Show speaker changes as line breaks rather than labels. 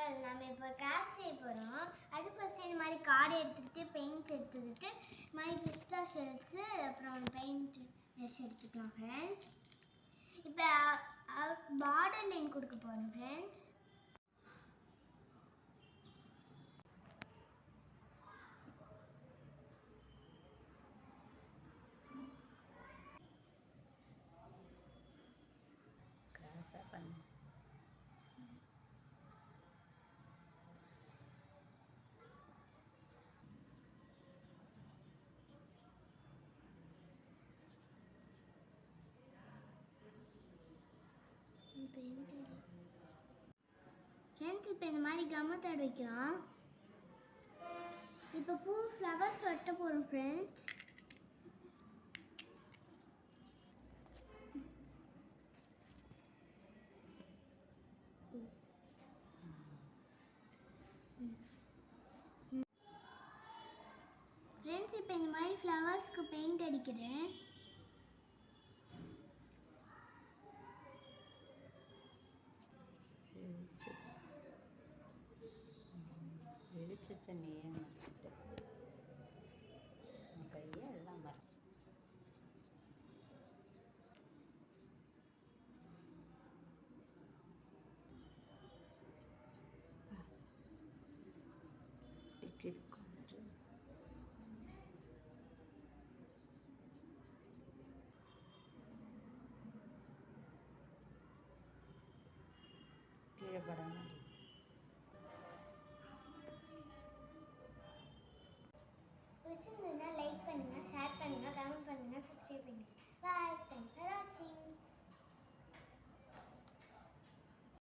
Channel. நம்ம இப்போ craft செய்ய போகிறோம். அது ஃபஸ்ட்டு இந்த மாதிரி கார்டு எடுத்துக்கிட்டு பெயிண்ட் எடுத்துக்கிட்டு இந்த மாதிரி பிஸ்தா ஷெல்ஸு அப்புறம் பெயிண்ட் ப்ரஷ் எடுத்துக்கலாம் ஃப்ரெண்ட்ஸ். இப்போ பார்டர் லைன் கொடுக்க போகிறோம் ஃப்ரெண்ட்ஸ். ஃப்ரெண்ட்ஸ் இப்போ இந்த மாதிரி கம்மத்தாடு வைக்கலாம். இப்போ பூ ஃப்ளவர்ஸ் ஒட்ட போகிறோம் ஃப்ரெண்ட்ஸ். ஃப்ரெண்ட்ஸ் இப்போ இந்த மாதிரி ஃப்ளவர்ஸ்க்கு பெயிண்ட் அடிக்கிறேன்.
வெளிச்சத்தை நீயே மறைச்சிட்டு கையை எல்லாம் மறைச்சி கீழே படாமல்
பிடிச்சிருந்ததுன்னா லைக் பண்ணுங்கள், ஷேர் பண்ணுங்கள், கமெண்ட் பண்ணுங்கள், சப்ஸ்கிரைப் பண்ணுங்கள். பாய், தேங்க்ஸ்.